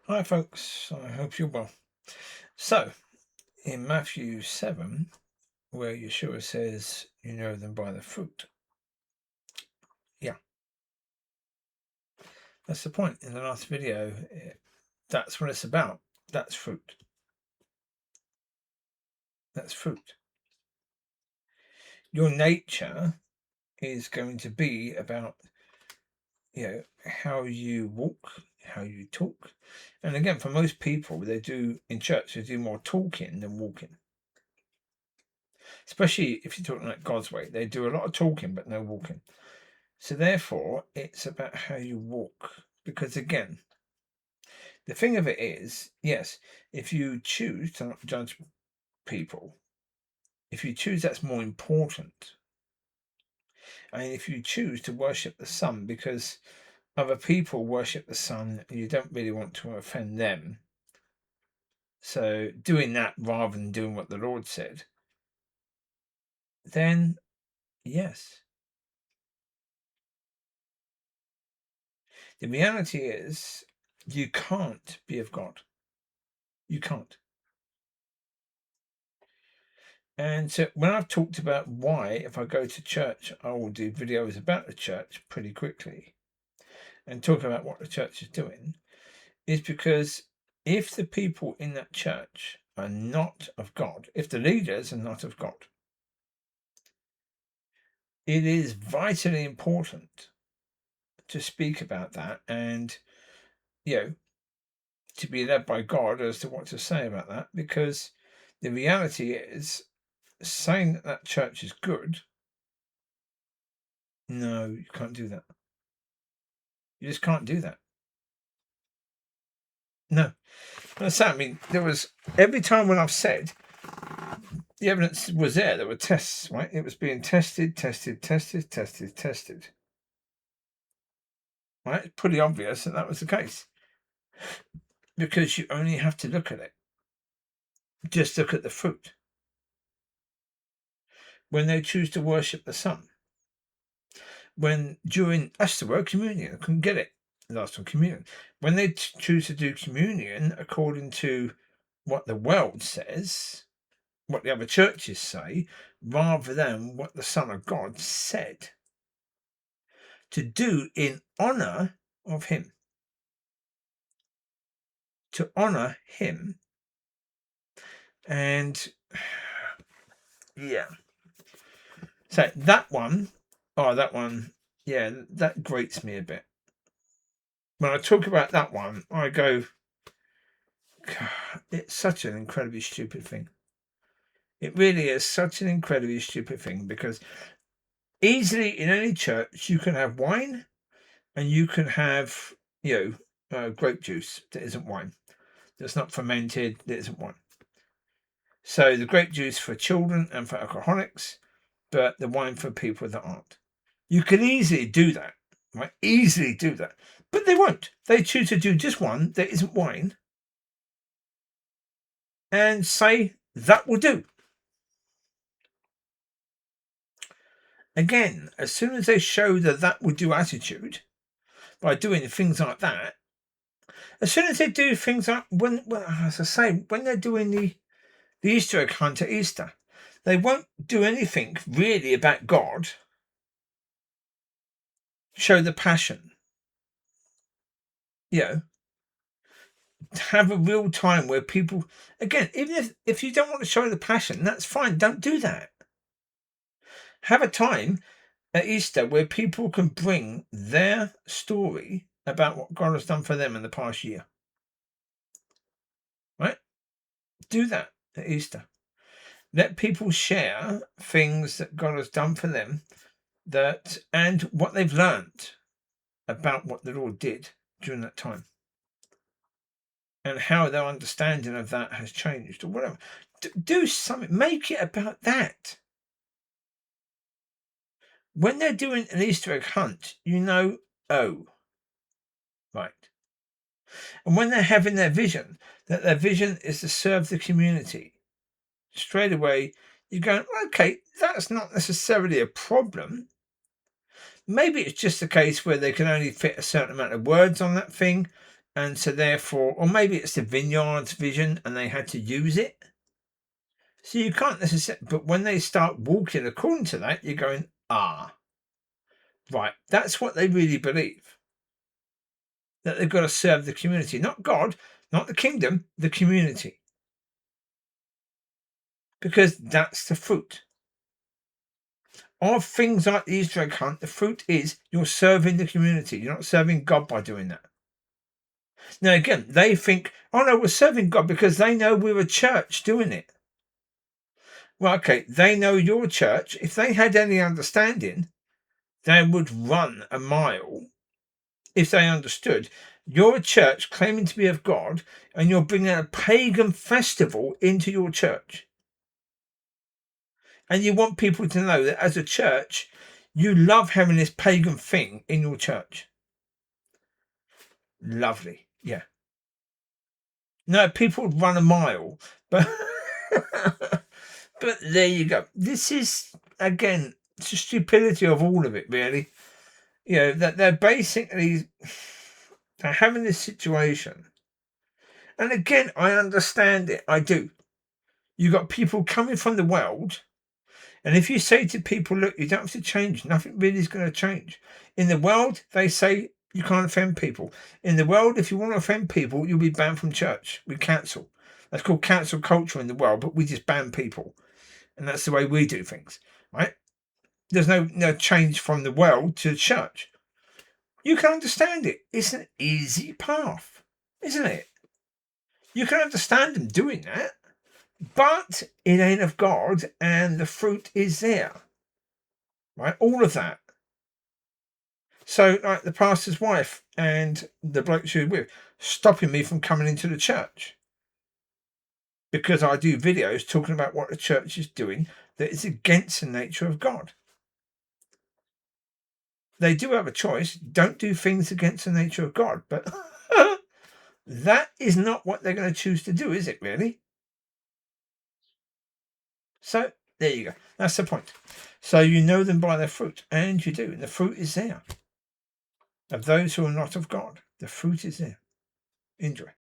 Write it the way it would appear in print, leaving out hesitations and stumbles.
Hi folks, I hope you're well. So, in Matthew 7, where Yeshua says, you know them by the fruit. Yeah, that's the point. In the last video, that's what it's about. That's fruit. That's fruit. Your nature is going to be about, how you walk, how you talk. And again, for most people, they do more talking than walking. Especially if you're talking like God's way, they do a lot of talking but no walking. So therefore, it's about how you walk. Because again, the thing of it is, yes, if you choose to not judge people, if you choose, that's more important. And if you choose to worship the sun because other people worship the sun and you don't really want to offend them, so doing that rather than doing what the Lord said, then yes. The reality is you can't be of God. You can't. And so when I've talked about why, if I go to church, I will do videos about the church pretty quickly and talk about what the church is doing, is because if the people in that church are not of God, if the leaders are not of God, it is vitally important to speak about that and, to be led by God as to what to say about that, because the reality is saying that that church is good, no, you can't do that. You just can't do that. No. I mean, there was every time when I've said the evidence was there were tests, right? It was being tested. Right? It's pretty obvious that was the case. Because you only have to look at it. Just look at the fruit. When they choose to worship the sun. When that's the word communion, I couldn't get it last one, communion. When they choose to do communion according to what the world says, what the other churches say, rather than what the Son of God said, to do in honor of him. To honor him. And yeah. So that one, yeah, that grates me a bit. When I talk about that one, I go, God, it's such an incredibly stupid thing. It really is such an incredibly stupid thing, because easily in any church you can have wine and you can have, grape juice that isn't wine. That's not fermented, that isn't wine. So the grape juice for children and for alcoholics, but the wine for people that aren't. You could easily do that, right? Easily do that. But they won't. They choose to do just one that isn't wine and say that will do. Again, as soon as they show that will do attitude by doing things like that, as soon as they do things like as I say, when they're doing the Easter egg hunt at Easter, they won't do anything really about God. Show the passion. Have a real time where people, again, even if you don't want to show the passion, that's fine. Don't do that. Have a time at Easter where people can bring their story about what God has done for them in the past year. Right? Do that at Easter. Let people share things that God has done for them and what they've learned about what the Lord did during that time and how their understanding of that has changed or whatever. Do something. Make it about that. When they're doing an Easter egg hunt, oh, right. And when they're having their vision, that their vision is to serve the community, straight away you're going, okay, that's not necessarily a problem. Maybe it's just a case where they can only fit a certain amount of words on that thing. And so therefore, or maybe it's the vineyard's vision and they had to use it. So you can't necessarily, but when they start walking according to that, you're going, right, that's what they really believe. That they've got to serve the community, not God, not the kingdom, the community. Because that's the fruit. Of things like the Easter egg hunt, the fruit is you're serving the community. You're not serving God by doing that. Now, again, they think, oh no, we're serving God because they know we're a church doing it. Well, okay, they know your church. If they had any understanding, they would run a mile if they understood. You're a church claiming to be of God, and you're bringing a pagan festival into your church. And you want people to know that as a church, you love having this pagan thing in your church. Lovely. Yeah. No, people would run a mile, but but there you go. This is, again, the stupidity of all of it, really. You know, that they're basically they're having this situation. And again, I understand it. I do. You got people coming from the world. And if you say to people, look, you don't have to change, nothing really is going to change. In the world, they say you can't offend people. In the world, if you want to offend people, you'll be banned from church. We cancel. That's called cancel culture in the world, but we just ban people. And that's the way we do things, right? There's no change from the world to church. You can understand it. It's an easy path, isn't it? You can understand them doing that, but it ain't of God and the fruit is there, right? All of that. So, like the pastor's wife and the bloke she was with, stopping me from coming into the church because I do videos talking about what the church is doing that is against the nature of God. They do have a choice. Don't do things against the nature of God, but that is not what they're going to choose to do, is it really? So there you go. That's the point. So you know them by their fruit, and you do. And the fruit is there. Of those who are not of God, the fruit is there. Enjoy.